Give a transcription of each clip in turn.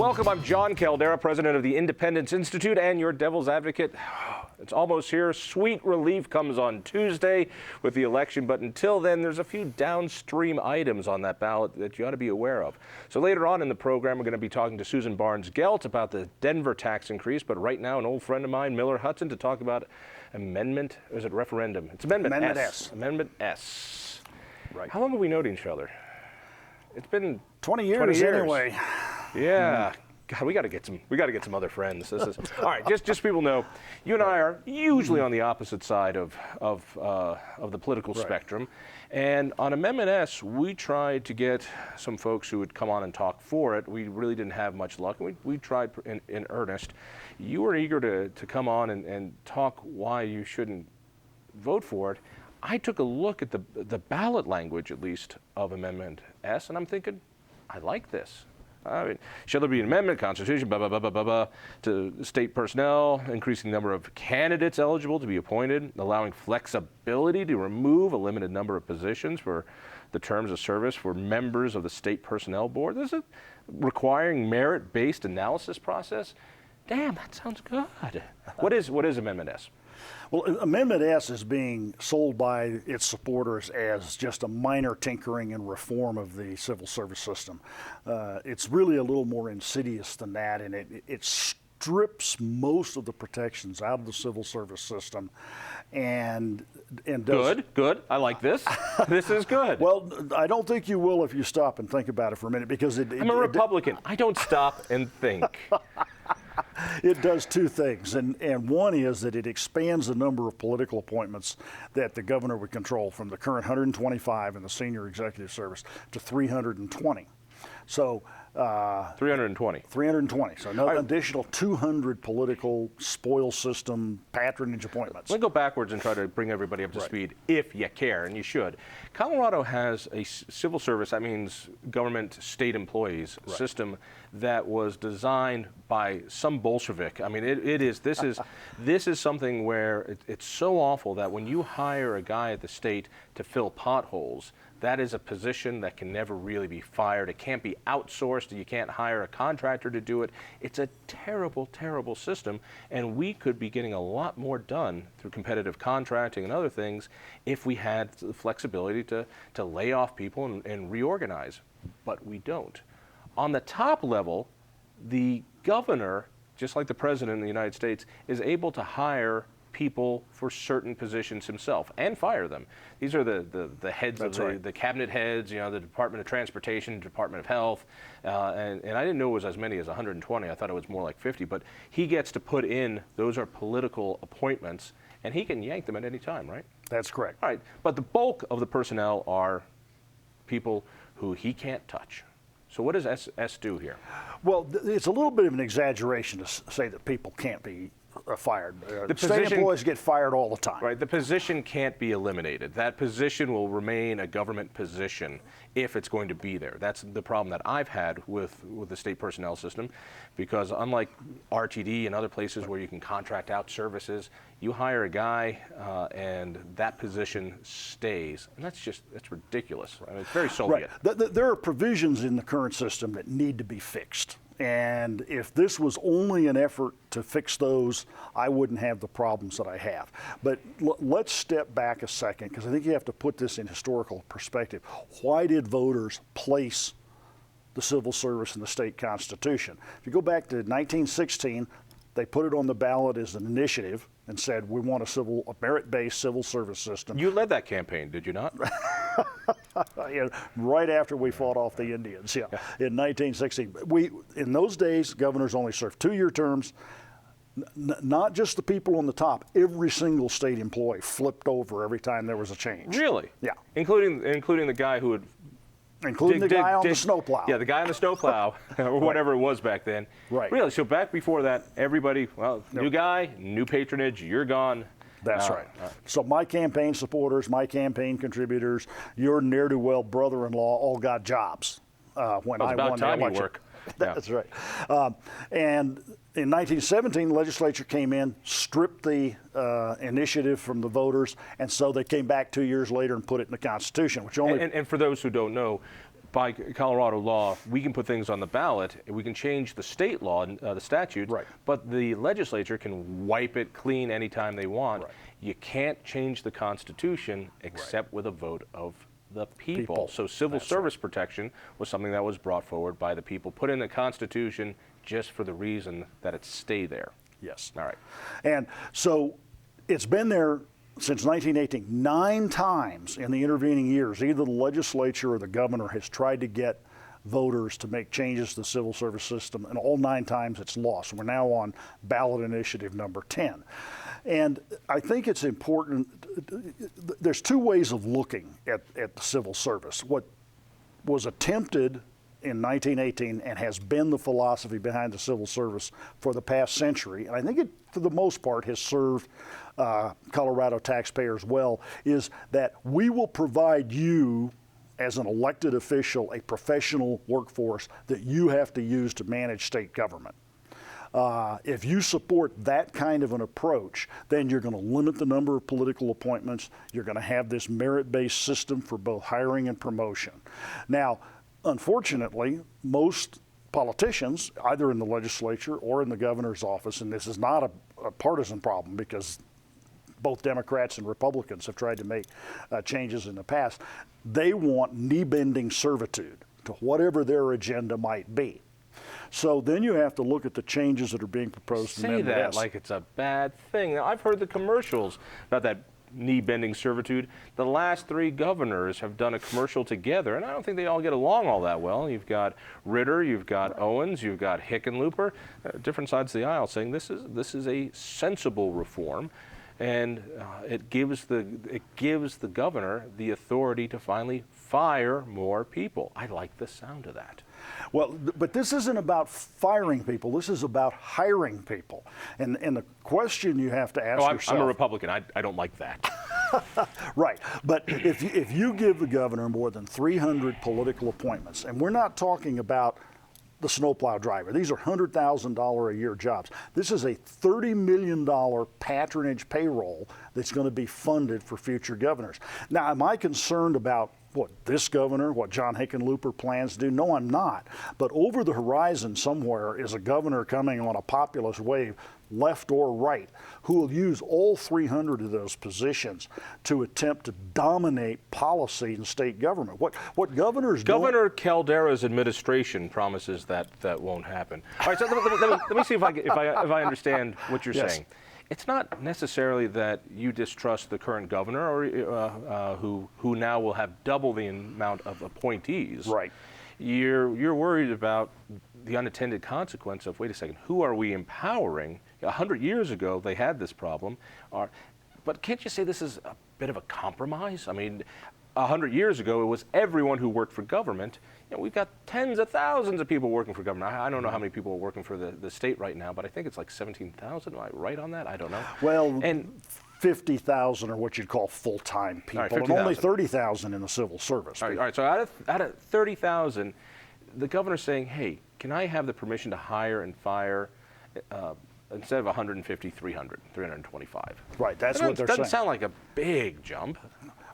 Welcome, I'm John Caldera, president of the Independence Institute and your devil's advocate. It's almost here. Sweet relief comes on Tuesday with the election, but until then, there's a few downstream items on that ballot that you ought to be aware of. So later on in the program, we're going to be talking to Susan Barnes-Gelt about the Denver tax increase, but right now, an old friend of mine, Miller Hudson, to talk about amendment, or is it referendum? It's Amendment S. Amendment S. Right. How long have we known each other? It's been 20 years anyway. Yeah. God, we got to get some other friends. This is all right. Just people know, you and I are usually on the opposite side of the political spectrum, and on Amendment S, we tried to get some folks who would come on and talk for it. We really didn't have much luck. We tried in earnest. You were eager to come on and talk why you shouldn't vote for it. I took a look at the ballot language, at least, of Amendment S, and I'm thinking, I like this. I mean, shall there be an amendment, Constitution, blah, blah, blah, blah, blah, blah, to state personnel, increasing the number of candidates eligible to be appointed, allowing flexibility to remove a limited number of positions for the terms of service for members of the state personnel board. This is requiring merit-based analysis process. Damn, that sounds good. What is Amendment S? Well, Amendment S is being sold by its supporters as just a minor tinkering and reform of the civil service system. It's really a little more insidious than that, and it strips most of the protections out of the civil service system, and does good. I like this. This is good. Well, I don't think you will if you stop and think about it for a minute, because I'm a Republican. I don't stop and think. It does two things, and one is that it expands the number of political appointments that the governor would control from the current 125 in the senior executive service to 320. So 320. 320. So no additional 200 political spoil system patronage appointments. Let me go backwards and try to bring everybody up to speed, if you care, and you should. Colorado has a civil service, that means government state employees, system that was designed by some Bolshevik. I mean, this is something where it's so awful that when you hire a guy at the state to fill potholes, that is a position that can never really be fired. It can't be outsourced. You can't hire a contractor to do it. It's a terrible, terrible system, and we could be getting a lot more done through competitive contracting and other things if we had the flexibility to lay off people and reorganize, but we don't. On the top level, the governor, just like the president of the United States, is able to hire people for certain positions himself and fire them. These are the heads of the cabinet heads, the Department of Transportation, Department of Health, and I didn't know it was as many as 120. I thought it was more like 50, but he gets to put in, those are political appointments, and he can yank them at any time, right? That's correct. All right, but the bulk of the personnel are people who he can't touch. So what does S do here? Well, it's a little bit of an exaggeration to say that people can't be fired. State employees get fired all the time. Right. The position can't be eliminated. That position will remain a government position if it's going to be there. That's the problem that I've had with the state personnel system, because unlike RTD and other places where you can contract out services, you hire a guy and that position stays. And that's ridiculous. I mean, it's very Soviet. Right. There are provisions in the current system that need to be fixed. And if this was only an effort to fix those, I wouldn't have the problems that I have. But let's step back a second, because I think you have to put this in historical perspective. Why did voters place the civil service in the state constitution? If you go back to 1916, they put it on the ballot as an initiative and said, we want a merit-based civil service system. You led that campaign, did you not? Right after we fought off the Indians, in 1916. In those days, governors only served 2-year terms. Not just the people on the top. Every single state employee flipped over every time there was a change. Really? Yeah. Including the guy who would... Including the guy on the snowplow. Yeah, the guy on the snowplow, or whatever it was back then. Right. Really, so back before that, everybody, new guy, new patronage, you're gone. That's right. So my campaign supporters, my campaign contributors, your ne'er-do-well brother-in-law all got jobs when I won the election. That's right. And in 1917, the legislature came in, stripped the initiative from the voters, and so they came back 2 years later and put it in the Constitution, which only... And for those who don't know, by Colorado law, we can put things on the ballot, we can change the state law, the statutes, right. but the legislature can wipe it clean anytime they want. Right. You can't change the Constitution except with a vote of the people. So civil service protection was something that was brought forward by the people, put in the Constitution just for the reason that it stay there. Yes. All right. And so it's been there since 1918. 9 times in the intervening years, either the legislature or the governor has tried to get voters to make changes to the civil service system, and all 9 times it's lost. We're now on ballot initiative number 10. And I think it's important, there's 2 ways of looking at the civil service. What was attempted in 1918 and has been the philosophy behind the civil service for the past century, and I think it, for the most part, has served Colorado taxpayers well, is that we will provide you, as an elected official, a professional workforce that you have to use to manage state government. If you support that kind of an approach, then you're going to limit the number of political appointments. You're going to have this merit-based system for both hiring and promotion. Now, unfortunately, most politicians, either in the legislature or in the governor's office, and this is not a partisan problem because both Democrats and Republicans have tried to make changes in the past, they want knee-bending servitude to whatever their agenda might be. So then you have to look at the changes that are being proposed. Say that like it's a bad thing. Now, I've heard the commercials about that knee-bending servitude. The last 3 governors have done a commercial together, and I don't think they all get along all that well. You've got Ritter, you've got Owens, you've got Hickenlooper, different sides of the aisle saying this is a sensible reform, and it gives the governor the authority to finally fire more people. I like the sound of that. Well, but this isn't about firing people. This is about hiring people. And the question you have to ask yourself... I'm a Republican. I don't like that. Right. But if you give the governor more than 300 political appointments, and we're not talking about the snowplow driver. These are $100,000 a year jobs. This is a $30 million patronage payroll that's going to be funded for future governors. Now, am I concerned about what this governor, what John Hickenlooper plans to do? No, I'm not. But over the horizon somewhere is a governor coming on a populist wave, left or right, who will use all 300 of those positions to attempt to dominate policy in state government. What governors do... Governor Caldera's administration promises that won't happen. All right, so let me see if I understand what you're saying. It's not necessarily that you distrust the current governor, or who now will have double the amount of appointees. Right. You're worried about the unintended consequence of, wait a second, who are we empowering? 100 years ago, they had this problem. But can't you say this is a bit of a compromise? I mean, 100 years ago, it was everyone who worked for government. You know, we've got tens of thousands of people working for government. I don't know how many people are working for the state right now, but I think it's like 17,000. Am I right on that? I don't know. Well, and 50,000 are what you'd call full-time people, right, and only 30,000 in the civil service. All right, so out of 30,000, the governor's saying, hey, can I have the permission to hire and fire instead of 150, 325? Right, that's what they're saying. Doesn't sound like a big jump.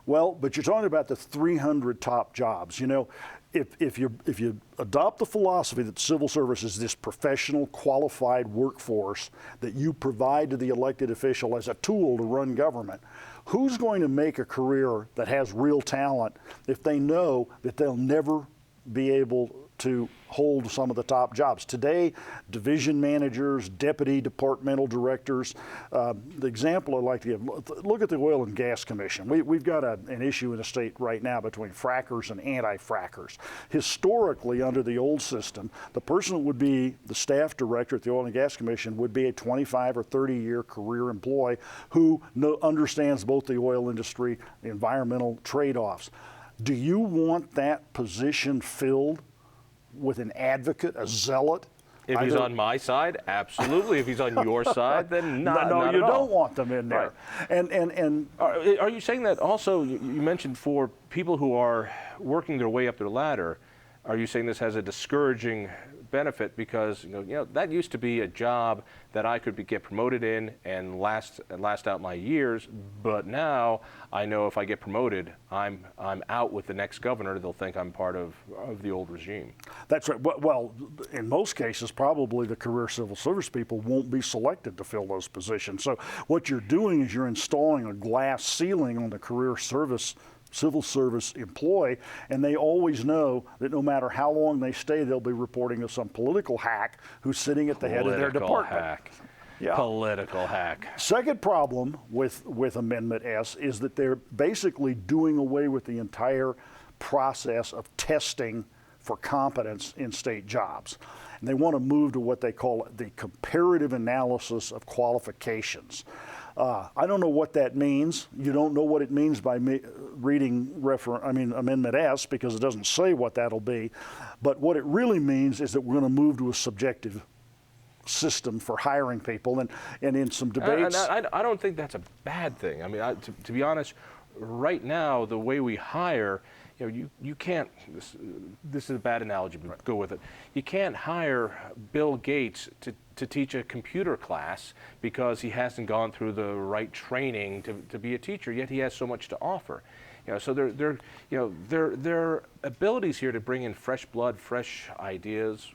Well, but you're talking about the 300 top jobs. You know, if you adopt the philosophy that civil service is this professional, qualified workforce that you provide to the elected official as a tool to run government, who's going to make a career that has real talent if they know that they'll never be able to hold some of the top jobs? Today, division managers, deputy departmental directors, the example I'd like to give, look at the Oil and Gas Commission. We've got an issue in the state right now between frackers and anti-frackers. Historically, under the old system, the person that would be the staff director at the Oil and Gas Commission would be a 25 or 30-year career employee who understands both the oil industry, the environmental trade-offs. Do you want that position filled with an advocate, a zealot? If he's on my side, absolutely. If he's on your side, then not no, not you at all. don't want them in there. Right. And are you saying that also? You mentioned for people who are working their way up their ladder, are you saying this has a discouraging benefit because that used to be a job that I could get promoted in and last out my years, but now I know if I get promoted, I'm out with the next governor. They'll think I'm part of the old regime. That's right. Well, in most cases, probably the career civil service people won't be selected to fill those positions. So what you're doing is you're installing a glass ceiling on the civil service employee, and they always know that no matter how long they stay, they'll be reporting to some political hack who's sitting at the head of their department. Hack. Yeah. Political hack. Second problem with Amendment S is that they're basically doing away with the entire process of testing for competence in state jobs. And they want to move to what they call the comparative analysis of qualifications. I don't know what that means. You don't know what it means by reading Amendment S, because it doesn't say what that'll be. But what it really means is that we're going to move to a subjective system for hiring people. And in some debates, I don't think that's a bad thing. I mean, to be honest, right now the way we hire, you can't. This is a bad analogy, but go with it. You can't hire Bill Gates to teach a computer class because he hasn't gone through the right training to be a teacher. Yet he has so much to offer. So their abilities here to bring in fresh blood, fresh ideas.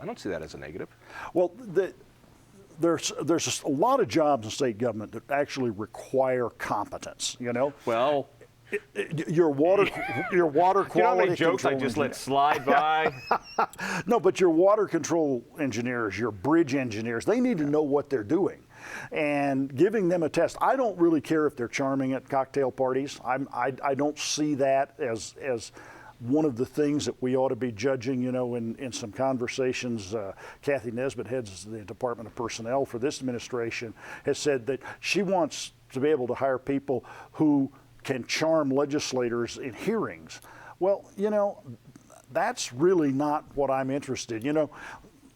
I don't see that as a negative. Well, there's a lot of jobs in state government that actually require competence. Well. Your water quality. You know how many jokes I just let slide by? No, but your water control engineers, your bridge engineers, they need to know what they're doing. And giving them a test, I don't really care if they're charming at cocktail parties. I don't see that as one of the things that we ought to be judging. In some conversations, Kathy Nesbitt, heads the Department of Personnel for this administration, has said that she wants to be able to hire people who can charm legislators in hearings. Well, that's really not what I'm interested in.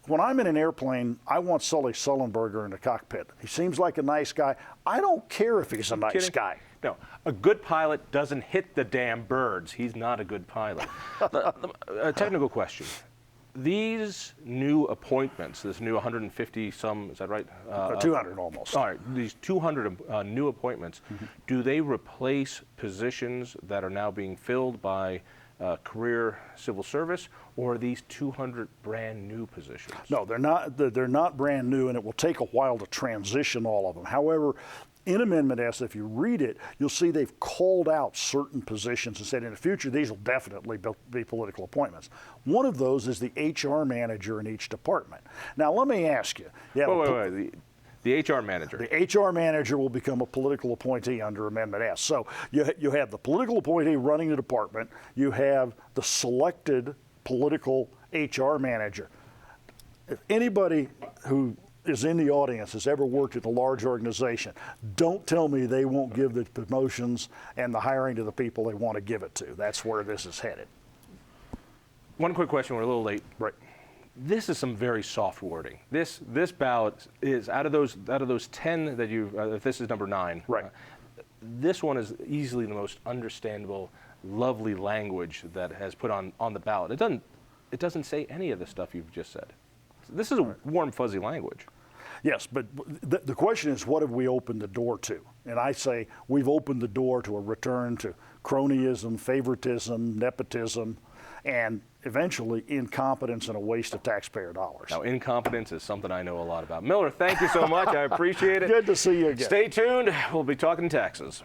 When I'm in an airplane, I want Sully Sullenberger in the cockpit. He seems like a nice guy. I don't care if he's a nice guy. No, a good pilot doesn't hit the damn birds. He's not a good pilot. A technical question. These new appointments, this new 150 some, is that right? 200 almost. All right, these 200 new appointments, do they replace positions that are now being filled by career civil service, or are these 200 brand new positions? No, they're not. They're not brand new, and it will take a while to transition all of them. However, in Amendment S, if you read it, you'll see they've called out certain positions and said in the future these will definitely be political appointments. One of those is the HR manager in each department. Now, let me ask you. Wait. The HR manager. The HR manager will become a political appointee under Amendment S. So you have the political appointee running the department. You have the selected political HR manager. If anybody who is in the audience has ever worked at a large organization, don't tell me they won't give the promotions and the hiring to the people they want to give it to. That's where this is headed. One quick question, we're a little late. Right. This is some very soft wording. This ballot is out of those 10 that if this is number 9. Right. This one is easily the most understandable, lovely language that has put on the ballot. It doesn't say any of the stuff you've just said. This is a warm, fuzzy language. Yes, but the question is, what have we opened the door to? And I say we've opened the door to a return to cronyism, favoritism, nepotism, and eventually incompetence and a waste of taxpayer dollars. Now, incompetence is something I know a lot about. Miller, thank you so much. I appreciate it. Good to see you again. Stay tuned. We'll be talking taxes.